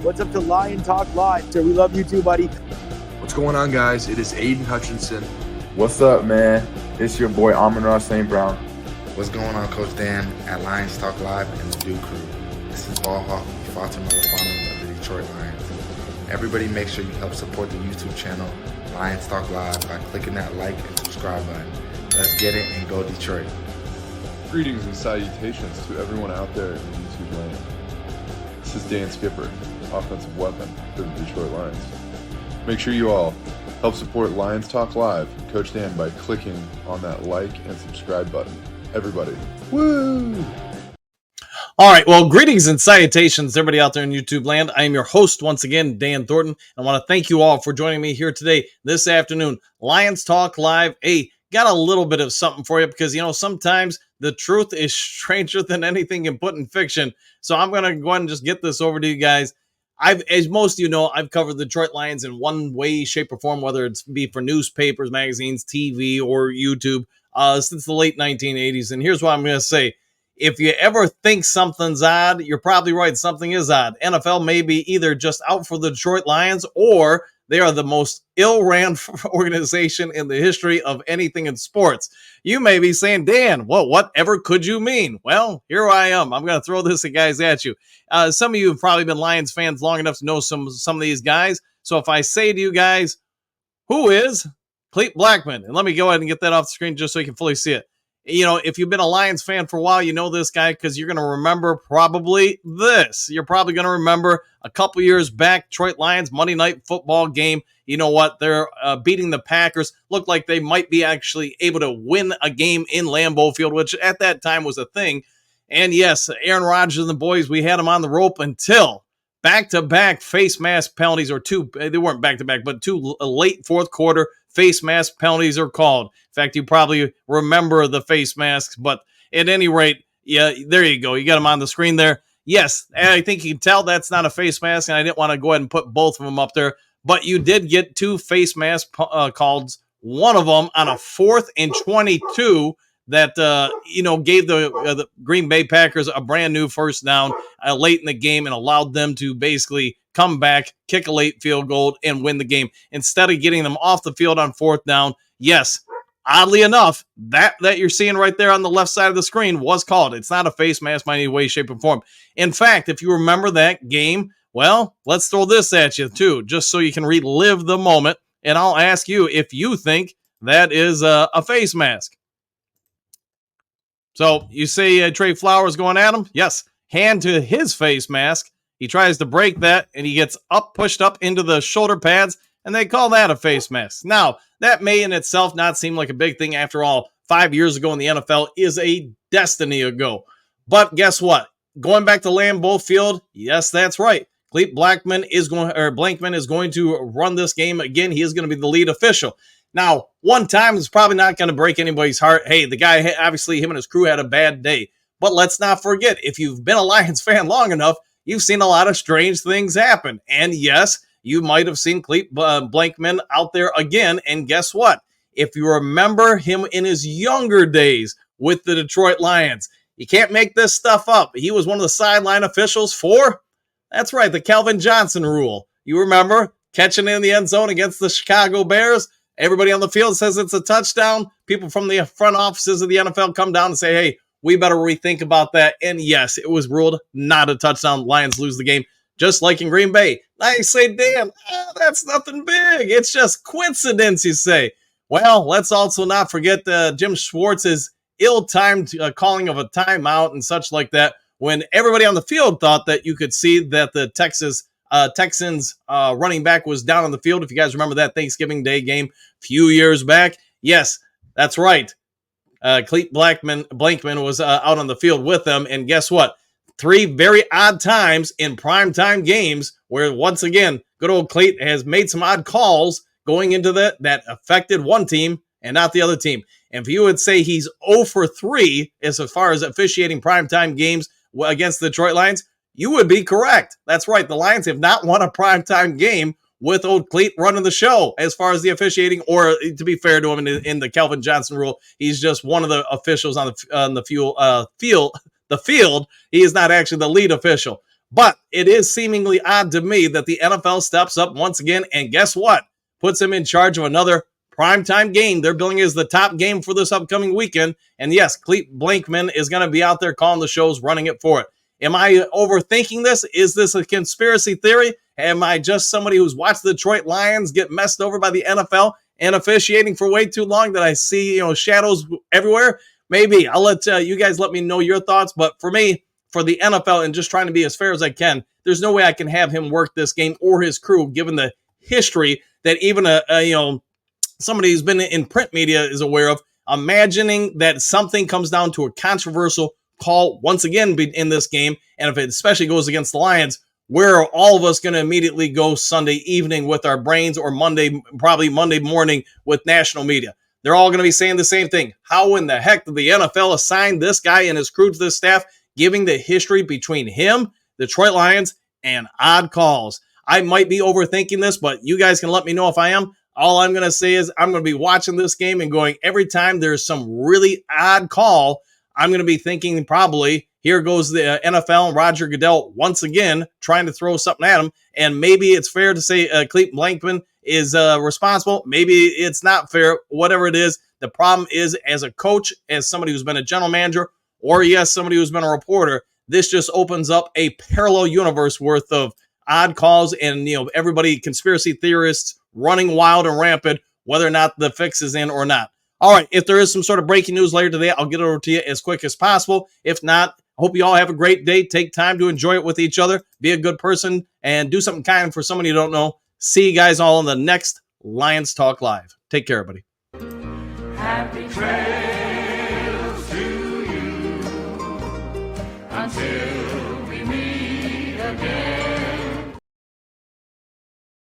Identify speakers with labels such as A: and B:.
A: What's up to Lion Talk Live? So we love you too, buddy.
B: What's going on, guys? It is Aiden Hutchinson.
C: What's up, man? It's your boy Amon-Ra St. Brown.
D: What's going on, Coach Dan at Lions Talk Live and the Duke Crew. This is Ball Hawk, Fatima LaFano of the Detroit Lions. Everybody make sure you help support the YouTube channel Lions Talk Live by clicking that like and subscribe button. Let's get it and go Detroit.
E: Greetings and salutations to everyone out there in YouTube land. This is Dan Skipper, offensive weapon for the Detroit Lions. Make sure you all help support Lions Talk Live and Coach Dan by clicking on that like and subscribe button. Everybody, woo!
F: All right, well, greetings and salutations to everybody out there in YouTube land. I am your host once again, Dan Thornton. I want to thank you all for joining me here today, this afternoon. Lions Talk Live. Hey, got a little bit of something for you because, you know, sometimes the truth is stranger than anything you can put in fiction. So I'm going to go ahead and just get this over to you guys. As most of you know, I've covered the Detroit Lions in one way, shape, or form, whether it's be for newspapers, magazines, TV, or YouTube, since the late 1980s. And here's what I'm going to say. If you ever think something's odd, you're probably right. Something is odd. NFL may be either just out for the Detroit Lions or they are the most ill-ran organization in the history of anything in sports. You may be saying, Dan, well, whatever could you mean? Well, here I am. I'm going to throw this guys at you. Some of you have probably been Lions fans long enough to know some of these guys. So if I say to you guys, who is Clete Blackman? And let me go ahead and get that off the screen just so you can fully see it. You know, if you've been a Lions fan for a while, you know this guy because you're going to remember probably this. You're probably going to remember a couple years back, Detroit Lions Monday Night Football game. You know what? They're beating the Packers. Looked like they might be actually able to win a game in Lambeau Field, which at that time was a thing. And yes, Aaron Rodgers and the boys, we had them on the rope until back-to-back face mask penalties, or two, they weren't back-to-back, but two late fourth quarter face mask penalties are called. In fact, you probably remember the face masks, but at any rate, yeah, there you go. You got them on the screen there. Yes, and I think you can tell that's not a face mask, and I didn't want to go ahead and put both of them up there, but you did get two face mask calls, one of them on a 4th and 22 that, gave the Green Bay Packers a brand new first down late in the game and allowed them to basically come back, kick a late field goal, and win the game. Instead of getting them off the field on 4th down, yes, oddly enough, that you're seeing right there on the left side of the screen was called. It's not a face mask by any way, shape, or form. In fact, if you remember that game, well, let's throw this at you too, just so you can relive the moment, and I'll ask you if you think that is a face mask. So you say Trey Flowers going at him? Yes, hand to his face mask. He tries to break that, and he gets pushed up into the shoulder pads, and they call that a face mask. Now, that may in itself not seem like a big thing. After all, 5 years ago in the NFL is a destiny ago. But guess what? Going back to Lambeau Field, yes, that's right. Clete Blackman Blankman is going to run this game again. He is going to be the lead official. Now, one time is probably not going to break anybody's heart. Hey, the guy, obviously, him and his crew had a bad day. But let's not forget, if you've been a Lions fan long enough, you've seen a lot of strange things happen. And yes, you might have seen Clete Blankman out there again. And guess what? If you remember him in his younger days with the Detroit Lions, you can't make this stuff up. He was one of the sideline officials for, that's right, the Calvin Johnson rule. You remember catching in the end zone against the Chicago Bears? Everybody on the field says it's a touchdown. People from the front offices of the NFL come down and say, hey, we better rethink about that. And yes, it was ruled not a touchdown. Lions lose the game, just like in Green Bay. I say, Dan, that's nothing big. It's just coincidence, you say. Well, let's also not forget Jim Schwartz's ill-timed calling of a timeout and such like that, when everybody on the field thought that you could see that the Texans running back was down on the field. If you guys remember that Thanksgiving Day game a few years back. Yes, that's right. Clete Blankman was out on the field with them. And guess what? 3 very odd times in primetime games where, once again, good old Clete has made some odd calls going into that affected one team and not the other team. And if you would say he's 0 for 3 as far as officiating primetime games against the Detroit Lions, you would be correct. That's right. The Lions have not won a primetime game with old Cleet running the show as far as the officiating, or to be fair to him, in the Calvin Johnson rule, he's just one of the officials on the field. He is not actually the lead official. But it is seemingly odd to me that the NFL steps up once again, and guess what? Puts him in charge of another primetime game. They're billing as the top game for this upcoming weekend. And yes, Cleet Blankman is going to be out there calling the shows, running it for it. Am I overthinking this? Is this a conspiracy theory? Am I just somebody who's watched the Detroit Lions get messed over by the NFL and officiating for way too long that I see, shadows everywhere? Maybe. I'll let you guys let me know your thoughts. But for me, for the NFL and just trying to be as fair as I can, there's no way I can have him work this game or his crew, given the history that even somebody who's been in print media is aware of. Imagining that something comes down to a controversial call once again in this game, and if it especially goes against the Lions, where are all of us going to immediately go Sunday evening with our brains, or probably Monday morning with national media? They're all going to be saying the same thing. How in the heck did the NFL assign this guy and his crew to this staff, giving the history between him, the Detroit Lions, and odd calls? I might be overthinking this, but you guys can let me know if I am. All I'm going to say is I'm going to be watching this game and going, every time there's some really odd call, I'm going to be thinking probably, here goes the NFL and Roger Goodell once again trying to throw something at him. And maybe it's fair to say Cleet Blankman is responsible. Maybe it's not fair. Whatever it is, the problem is, as a coach, as somebody who's been a general manager, or yes, somebody who's been a reporter, this just opens up a parallel universe worth of odd calls and, everybody, conspiracy theorists, running wild and rampant, whether or not the fix is in or not. All right, if there is some sort of breaking news later today, I'll get it over to you as quick as possible. If not, I hope you all have a great day. Take time to enjoy it with each other. Be a good person and do something kind for somebody you don't know. See you guys all in the next Lions Talk Live. Take care, everybody.
G: Happy trails to you until